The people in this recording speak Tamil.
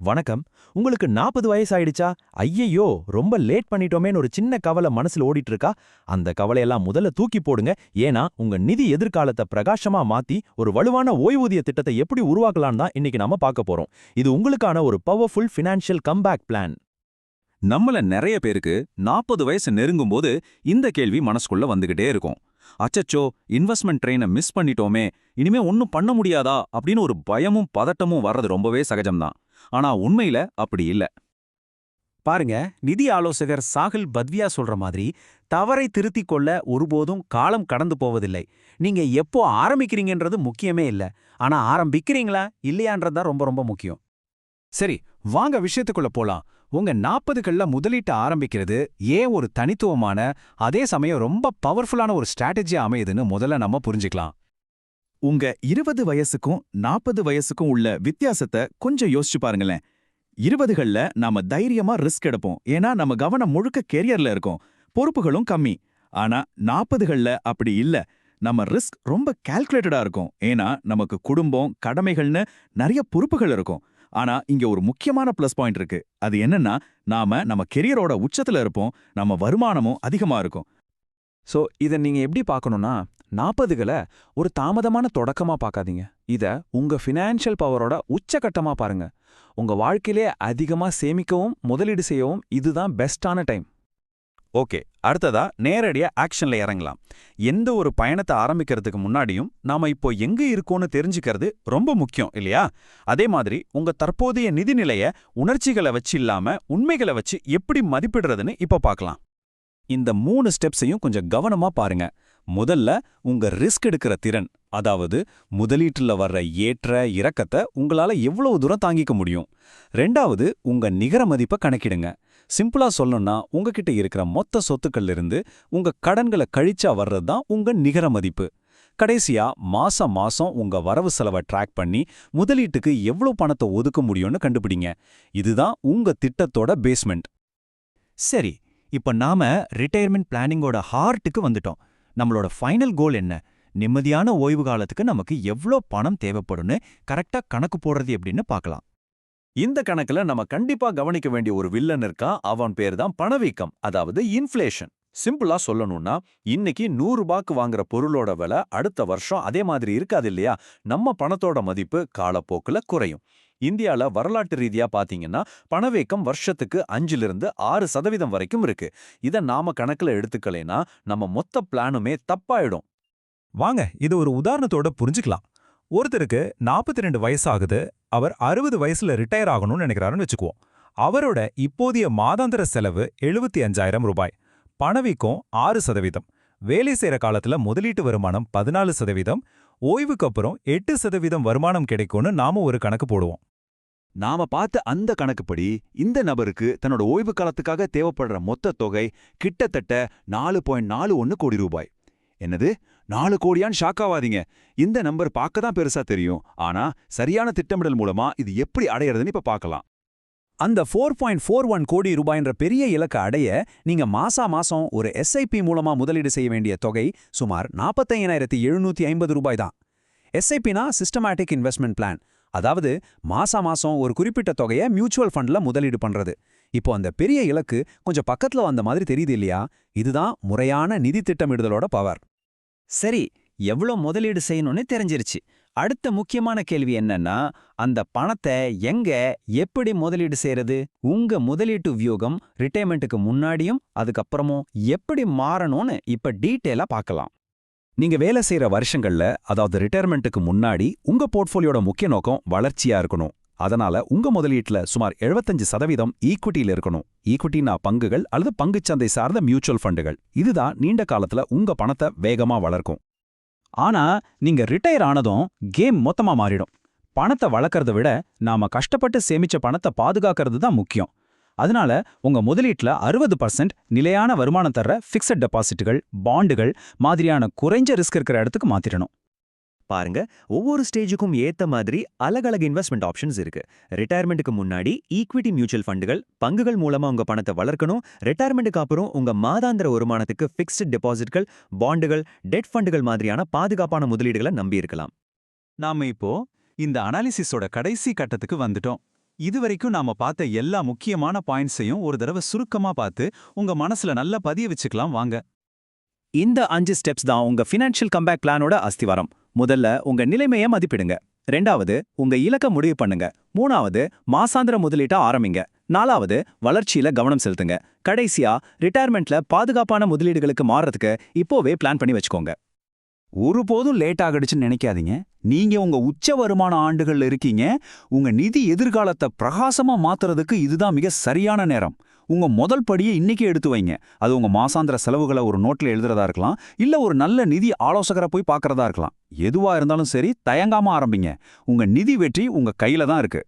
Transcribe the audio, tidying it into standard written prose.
வணக்கம். உங்களுக்கு 40 வயசு ஆயிடுச்சா? ஐயையோ, ரொம்ப லேட் பண்ணிட்டோமேன்னு ஒரு சின்ன கவலை மனசுல ஓடிட்டு இருக்கா? அந்த கவலையெல்லாம் முதல்ல தூக்கி போடுங்க. ஏன்னா, உங்க நிதி எதிர்காலத்தை பிரகாசமா மாத்தி ஒரு வலுவான ஓய்வூதிய திட்டத்தை எப்படி உருவாக்கலாம்னு தான் இன்னைக்கு நாம பார்க்க போறோம். இது உங்களுக்கான ஒரு பவர்ஃபுல் ஃபினான்ஷியல் கம்பேக் பிளான். நம்மள நிறைய பேருக்கு 40 வயசு நெருங்கும்போது இந்த கேள்வி மனசுக்குள்ள வந்துகிட்டே இருக்கும். அச்சச்சோ, இன்வெஸ்ட்மெண்ட் ட்ரெயினை மிஸ் பண்ணிட்டோமே, இனிமே ஒன்னும் பண்ண முடியாதா அப்படின்னு ஒரு பயமும் பதட்டமும் வர்றது ரொம்பவே சகஜம்தான். ஆனா உண்மையில அப்படி இல்ல. பாருங்க, நிதி ஆலோசகர் சாஹில் பத்வியா சொல்ற மாதிரி தவறை திருத்திக் கொள்ள ஒருபோதும் காலம் கடந்து போவதில்லை. நீங்க எப்போ ஆரம்பிக்கிறீங்கன்றது முக்கியமே இல்ல. ஆனா ஆரம்பிக்கிறீங்களா இல்லையான்றதுதான் ரொம்ப ரொம்ப முக்கியம். சரி, வாங்க விஷயத்துக்குள்ள போலாம். உங்க 40கள்ல முதலீட்ட ஆரம்பிக்கிறது ஏன் ஒரு தனித்துவமான, அதே சமயம் ரொம்ப பவர்ஃபுல்லான ஒரு ஸ்ட்ராட்டஜியா அமையுதுன்னு முதல்ல நம்ம புரிஞ்சுக்கலாம். உங்க 20 வயசுக்கும் 40 வயசுக்கும் உள்ள வித்தியாசத்தை கொஞ்சம் யோசிச்சு பாருங்களேன். 20கள்ல நாம தைரியமா ரிஸ்க் எடுப்போம், ஏன்னா நம்ம கவனம் முழுக்க கெரியர்ல இருக்கும், பொறுப்புகளும் கம்மி. ஆனா 40கள்ல அப்படி இல்ல. நம்ம ரிஸ்க் ரொம்ப கால்குலேட்டடா இருக்கும், ஏன்னா நமக்கு குடும்பம், கடமைகள்னு நிறைய பொறுப்புகள் இருக்கும். ஆனா இங்க ஒரு முக்கியமான பிளஸ் பாயிண்ட் இருக்கு. அது என்னன்னா, நாம நம்ம கெரியரோட உச்சத்துல இருப்போம், நம்ம வருமானமும் அதிகமா இருக்கும். சோ இதை நீங்க எப்படி பார்க்கணும்னா, 40களை ஒரு தாமதமான தொடக்கமா பார்க்காதீங்க. இத உங்க ஃபினான்ஷியல் பவரோட உச்சகட்டமா பாருங்க. உங்க வாழ்க்கையிலே அதிகமா சேமிக்கவும் முதலீடு செய்யவும் இதுதான் பெஸ்டான டைம். ஓகே, அடுத்ததா நேரடியா ஆக்ஷன்ல இறங்கலாம். எந்த ஒரு பயணத்தை ஆரம்பிக்கிறதுக்கு முன்னாடியும் நாம இப்போ எங்க இருக்கோம்னு தெரிஞ்சுக்கிறது ரொம்ப முக்கியம் இல்லையா? அதே மாதிரி உங்க தற்போதைய நிதிநிலைய உணர்ச்சிகளை வச்சு இல்லாம உண்மைகளை வச்சு எப்படி மதிப்பிடுறதுன்னு இப்ப பார்க்கலாம். இந்த 3 ஸ்டெப்ஸையும் கொஞ்சம் கவனமா பாருங்க. முதல்ல உங்க ரிஸ்க் எடுக்கிற திறன், அதாவது முதலீட்டுல வர்ற ஏற்ற இறக்கத்தை உங்களால எவ்வளவு தூரம் தாங்கிக்க முடியும். ரெண்டாவது, உங்க நிகர மதிப்பை கணக்கிடுங்க. சிம்பிளா சொல்லணும்னா, உங்ககிட்ட இருக்கிற மொத்த சொத்துக்கள்ல இருந்து உங்க கடன்களை கழிச்சா வர்றதுதான் உங்க நிகர மதிப்பு. கடைசியா மாசம் மாசம் உங்க வரவு செலவை ட்ராக் பண்ணி முதலீட்டுக்கு எவ்வளவு பணத்தை ஒதுக்க முடியும்னு கண்டுபிடிங்க. இதுதான் உங்க திட்டத்தோட பேஸ்மெண்ட். சரி, இப்ப நாம ரிட்டையர்மெண்ட் பிளானிங்கோட ஹார்ட்டுக்கு வந்துட்டோம். நம்மளோட ஃபைனல் கோல் என்ன? நிம்மதியான ஓய்வு காலத்துக்கு நமக்கு எவ்ளோ பணம் தேவைப்படும்னு கரெக்டா கணக்கு போடுறது எப்படின்னு பார்க்கலாம். இந்த கணக்குல நம்ம கண்டிப்பா கவனிக்க வேண்டிய ஒரு வில்லன் இருக்கா. அவன் பேர் தான் பணவீக்கம், அதாவது இன்ஃப்ளேஷன். சிம்பிளா சொல்லணும்னா, இன்னைக்கு 100 ரூபாய்க்கு வாங்குற பொருளோட விலை அடுத்த வருஷம் அதே மாதிரி இருக்காது இல்லையா? நம்ம பணத்தோட மதிப்பு காலப்போக்குல குறையும். இந்தியால வரலாற்று ரீதியா பாத்தீங்கன்னா, பணவீக்கம் வருஷத்துக்கு 5-6% வரைக்கும் இருக்கு. இத நாம கணக்குல எடுத்துக்கலைன்னா நம்ம மொத்த பிளானுமே தப்பாயிடும். வாங்க, இது ஒரு உதாரணத்தோட புரிஞ்சுக்கலாம். ஒருத்தருக்கு 42 வயசாகுது. அவர் 60 வயசுல ரிட்டையர் ஆகணும்னு நினைக்கிறாருன்னு வச்சுக்குவோம். அவரோட இப்போதைய மாதாந்திர செலவு 75,000 ரூபாய். பணவீக்கம் 6%. வேலை செய்யற காலத்துல முதலீட்டு வருமானம் 14%. ஓய்வுக்கு அப்புறம் 8% வருமானம் கிடைக்கும்னு நாம ஒரு கணக்கு போடுவோம். நாம பார்த்த அந்த கணக்குப்படி இந்த நபருக்கு தன்னோட ஓய்வு காலத்துக்காக தேவைப்படுற மொத்த தொகை கிட்டத்தட்ட 4.41 கோடி ரூபாய். என்னது, 4 கோடியான்னு ஷாக் ஆவாதீங்க. இந்த நம்பர் பார்க்க தான் பெருசா தெரியும், ஆனா சரியான திட்டமிடல் மூலமா இது எப்படி அடையறதுன்னு இப்ப பார்க்கலாம். அந்த 4.41 கோடி ரூபாய்ன்ற பெரிய இலக்கை அடைய நீங்க மாசம் ஒரு எஸ்ஐபி மூலமா முதலீடு செய்ய வேண்டிய தொகை சுமார் 45,750 ரூபாய் தான். எஸ்ஐபினா சிஸ்டமேட்டிக் இன்வெஸ்ட்மெண்ட் பிளான். அதாவது மாசம் ஒரு குறிப்பிட்ட தொகையை மியூச்சுவல் ஃபண்ட்ல முதலீடு பண்றது. இப்போ அந்த பெரிய இலக்கு கொஞ்சம் பக்கத்துல வந்த மாதிரி தெரியுது இல்லையா? இதுதான் முறையான நிதி திட்டமிடுதலோட பவர். சரி, எவ்ளோ முதலீடு செய்யணும்னு தெரிஞ்சிருச்சு. அடுத்த முக்கியமான கேள்வி என்னன்னா, அந்த பணத்தை எங்க எப்படி முதலீடு செய்யறது? உங்க முதலீட்டு வியூகம் ரிட்டையர்மெண்ட்டுக்கு முன்னாடியும் அதுக்கப்புறமும் எப்படி மாறணும்னு இப்ப டீட்டெயிலா பார்க்கலாம். நீங்க வேலை செய்யற வருஷங்கள்ல, அதாவது ரிட்டையர்மெண்ட்டுக்கு முன்னாடி உங்க போர்ட்ஃபோலியோட முக்கிய நோக்கம் வளர்ச்சியா இருக்கணும். அதனால உங்க முதலீட்டுல சுமார் 75% ஈக்விட்டியில இருக்கணும். ஈக்விட்டினா பங்குகள் அல்லது பங்குச்சந்தை சார்ந்த மியூச்சுவல் ஃபண்டுகள். இதுதான் நீண்ட காலத்துல உங்க பணத்தை வேகமா வளர்க்கும். ஆனா நீங்க ரிட்டையர் ஆனதும் கேம் மொத்தமா மாறிடும். பணத்தை வளர்க்கறத விட நாம கஷ்டப்பட்டு சேமிச்ச பணத்தை பாதுகாக்கிறது தான் முக்கியம். அதனால உங்க முதலீட்டுல 60% நிலையான வருமானம் தர்ற ஃபிக்ஸட் டெபாசிட்டுகள், பாண்டுகள் மாதிரியான குறைஞ்ச ரிஸ்க் இருக்கிற இடத்துக்கு மாத்திரணும். பாருங்க, ஒவ்வொரு ஸ்டேஜுக்கும் ஏத்த மாதிரி அலகலக இன்வெஸ்ட்மெண்ட் ஆப்ஷன்ஸ் இருக்கு. ரிட்டையர்மெண்ட்டுக்கு முன்னாடி ஈக்விட்டி மியூச்சுவல் ஃபண்டுகள், பங்குகள் மூலமா உங்க பணத்தை வளர்க்கணும். ரிட்டையர்மெண்ட்டுக்கு அப்புறம் உங்க மாதாந்திர வருமானத்துக்கு ஃபிக்ஸ்ட் டெபாசிட்கள், பாண்டுகள், டெட் ஃபண்டுகள் மாதிரியான பாதுகாப்பான முதலீடுகளை நம்பி இருக்கலாம். நாம இப்போ இந்த அனாலிசிஸோட கடைசி கட்டத்துக்கு வந்துட்டோம். இதுவரைக்கும் நாம பார்த்த எல்லா முக்கியமான பாயிண்ட்ஸையும் ஒரு தடவை சுருக்கமா பார்த்து உங்க மனசுல நல்லா பதிய வச்சுக்கலாம் வாங்க. இந்த 5 ஸ்டெப்ஸ் தான் உங்க ஃபினான்ஷியல் கம்பேக் பிளானோட அஸ்திவாரம். முதல்ல உங்க நிலைமையை மதிப்பிடுங்க. 2வது உங்க இலக்க முடிவு பண்ணுங்க. 3வது மாசாந்திர முதலீட்டை ஆரம்பிங்க. 4வது வளர்ச்சியில கவனம் செலுத்துங்க. கடைசியா ரிட்டையர்மெண்ட்ல பாதுகாப்பான முதலீடுகளுக்கு மாறுறதுக்கு இப்போவே பிளான் பண்ணி வச்சுக்கோங்க. ஒருபோதும் லேட் ஆகிடுச்சுன்னு நினைக்காதீங்க. நீங்க உங்க உச்ச வருமான ஆண்டுகள்ல இருக்கீங்க. உங்க நிதி எதிர்காலத்தை பிரகாசமா மாத்துறதுக்கு இதுதான் மிக சரியான நேரம். உங்க முதல் படியை இன்னைக்கே எடுத்து வைங்க. அது உங்க மாசாந்திர செலவுகளை ஒரு நோட்ல எழுதுறதா இருக்கலாம், இல்ல ஒரு நல்ல நிதி ஆலோசகரை போய் பார்க்கறதா இருக்கலாம். எதுவா இருந்தாலும் சரி, தயங்காம ஆரம்பிங்க. உங்க நிதி வெற்றி உங்க கையில தான் இருக்கு.